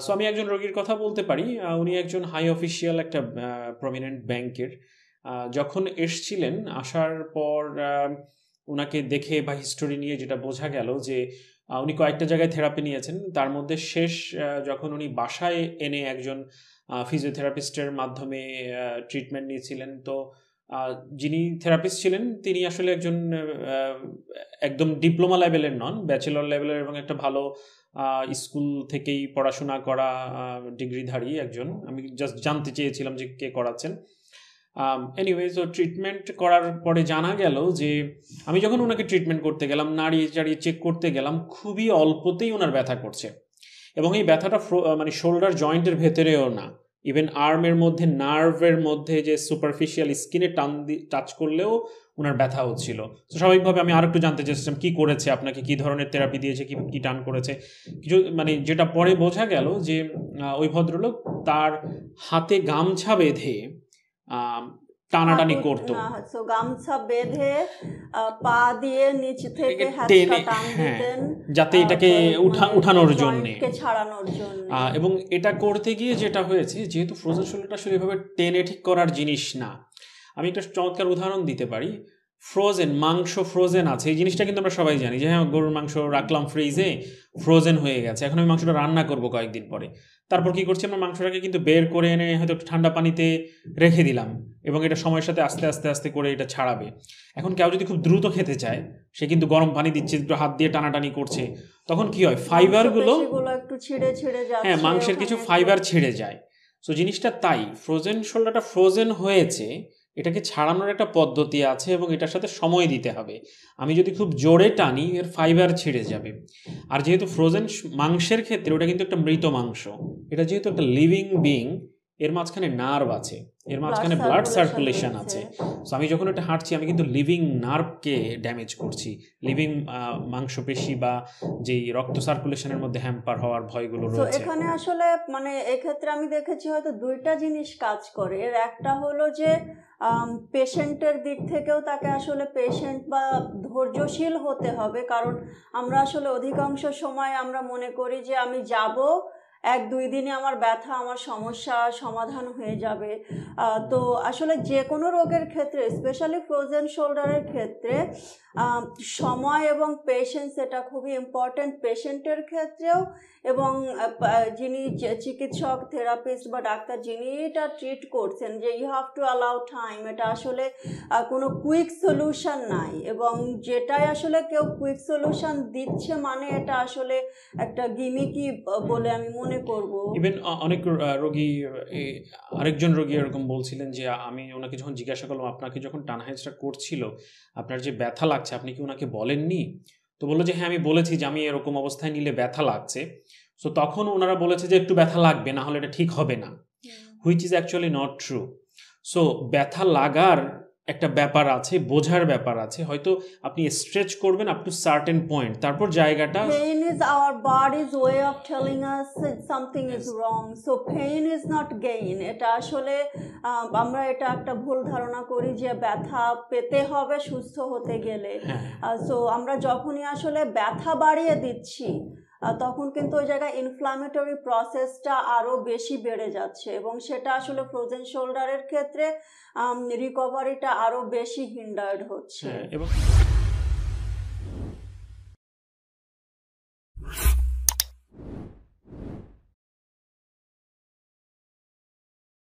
So আমি একজন রোগীর কথা বলতে পারি। উনি একজন হাই অফিসিয়াল একটা প্রমিনেন্ট ব্যাংকের। যখন এসছিলেন, আসার পর ওনাকে দেখে বা হিস্টোরি নিয়ে যেটা বোঝা গেল যে উনি কয়েকটা জায়গায় থেরাপি নিয়েছেন। তার মধ্যে শেষ যখন উনি বাসায় এনে একজন ফিজিওথেরাপিস্টের মাধ্যমে ট্রিটমেন্ট নিয়েছিলেন, তো যিনি থেরাপিস্ট ছিলেন তিনি আসলে একজন একদম ডিপ্লোমা লেভেলের নন, ব্যাচেলর লেভেলের এবং একটা ভালো স্কুল থেকেই পড়াশোনা করা ডিগ্রিধারী একজন। আমি জাস্ট জানতে চেয়েছিলাম যে কে করাচ্ছেন। এনিওয়েজ, ও ট্রিটমেন্ট করার পরে জানা গেল যে আমি যখন ওনাকে ট্রিটমেন্ট করতে গেলাম, নাড়িয়ে চাড়িয়ে চেক করতে গেলাম, খুবই অল্পতেই ওনার ব্যথা করছে। এবং এই ব্যথাটা মানে শোল্ডার জয়েন্টের ভেতরেও না, ইভেন আর্মের মধ্যে, নার্ভের মধ্যে যে সুপারফিশিয়াল স্কিনে টাচ করলেও ওনার ব্যথা হচ্ছিল। তো স্বাভাবিকভাবে আমি আর একটু জানতে চেয়েছিলাম কী করেছে, আপনাকে কী ধরনের থেরাপি দিয়েছে, কী টান করেছে। কিছু মানে যেটা পরে বোঝা গেল যে ওই ভদ্রলোক তার হাতে গামছা বেঁধে টানাটানি করতো, গামছা বেঁধে পা দিয়ে নিচ থেকে হাতটা টান দিতেন যাতে এটাকে উঠানোর জন্য, ছাড়ানোর জন্য। এবং এটা করতে গিয়ে যেটা হয়েছে, যেহেতু ফ্রোজেন শোল্ডারটা আসলে এভাবে টেনে ঠিক করার জিনিস না। আমি একটা চমৎকার উদাহরণ দিতে পারি। ফ্রোজেন মাংস ফ্রোজেন আছে, এই জিনিসটা কিন্তু আমরা সবাই জানি যে হ্যাঁ, গরুর মাংস রাখলাম ফ্রিজে, ফ্রোজেন হয়ে গেছে, এখন আমি মাংসটা রান্না করবো কয়েকদিন পরে। তারপর কি করছি, আমরা মাংসটাকে কিন্তু বের করে এনে হয়তো ঠান্ডা পানিতে রেখে দিলাম এবং এটা সময়ের সাথে আস্তে আস্তে আস্তে করে এটা ছাড়াবে। এখন কেউ যদি খুব দ্রুত খেতে চায়, সে কিন্তু গরম পানি দিচ্ছে, একটু হাত দিয়ে টানাটানি করছে, তখন কি হয়, ফাইবারগুলো একটু ছিঁড়ে যাচ্ছে, হ্যাঁ, মাংসের কিছু ফাইবার ছিঁড়ে যায়। সো জিনিসটা তাই, ফ্রোজেন শোল্ডারটা ফ্রোজেন হয়েছে, এটাকে ছাড়ানোর একটা পদ্ধতি আছে এবং এটার সাথে সময় দিতে হবে। আমি যদি খুব জোরে টানি, এর ফাইবার ছিঁড়ে যাবে। আর যেহেতু ফ্রোজেন মাংসের ক্ষেত্রে ওটা কিন্তু একটা মৃত মাংস, এটা যেহেতু একটা লিভিং বিং, এর মাঝখানে নার্ভ আছে, এর মাঝখানে ব্লাড সার্কুলেশন আছে। সো আমি যখন এটা হাঁটছি, আমি কিন্তু লিভিং নার্ভকে ড্যামেজ করছি, লিভিং মাংসপেশি বা যেই রক্ত সার্কুলেশনের মধ্যে হ্যাম্পার হওয়ার ভয়গুলো রয়েছে। এখানে আসলে মানে এক্ষেত্রে আমি দেখেছি হয়তো দুইটা জিনিস কাজ করে। এর একটা হলো যে পেশেন্টের দিক থেকেও তাকে আসলে পেশেন্ট বা ধৈর্যশীল হতে হবে, কারণ আমরা আসলে অধিকাংশ সময় আমরা মনে করি যে আমি যাব, 1-2 দিনে আমার ব্যথা, আমার সমস্যা সমাধান হয়ে যাবে। তো আসলে যে কোনো রোগের ক্ষেত্রে, স্পেশালি ফ্রোজেন শোল্ডারের ক্ষেত্রে সময় এবং পেশেন্স এটা খুবই ইম্পর্ট্যান্ট পেশেন্টের ক্ষেত্রেও, এবং যিনি চিকিৎসক, থেরাপিস্ট বা ডাক্তার যিনি এটা ট্রিট করছেন, যে you have to allow time. এটা আসলে কোনো কুইক সলিউশন নাই, এবং যেটাই আসলে কেউ কুইক সলিউশন দিচ্ছে মানে এটা আসলে একটা গিমিকি বলে আমি মনে করব। ইভেন অনেক রোগী, আরেকজন রোগী এরকম বলছিলেন যে আমি ওনাকে যখন জিজ্ঞাসা করলাম, আপনাকে যখন টানহাইজটা করছিল, আপনার যে ব্যথা লাগছে, আপনি কি ওনাকে বলেননি? তো বললো যে হ্যাঁ, আমি বলেছি যে আমি এরকম অবস্থায় নিলে ব্যথা লাগছে। সো তখন ওনারা বলেছে যে একটু ব্যথা লাগবে, না হলে এটা ঠিক হবে না, which is actually not true. So ব্যথা লাগার একটা ব্যাপার আছে, বোঝার ব্যাপার আছে। হয়তো আপনি স্ট্রেচ করবেন আপ টু সার্টেন পয়েন্ট, তারপর জায়গাটা pain is our body's way of telling us something is wrong, so pain is not gain. এটা আসলে আমরা এটা একটা ভুল ধারণা করি যে ব্যথা পেতে হবে সুস্থ হতে গেলে। সো আমরা যখনই আসলে ব্যথা বাড়িয়ে দিচ্ছি, তখন কিন্তু ওই জায়গায় ইনফ্লামেটরি প্রসেসটা আরও বেশি বেড়ে যাচ্ছে, এবং সেটা আসলে ফ্রোজেন শোল্ডারের ক্ষেত্রে রিকভারিটা আরও বেশি হিন্ডার্ড হচ্ছে। এবং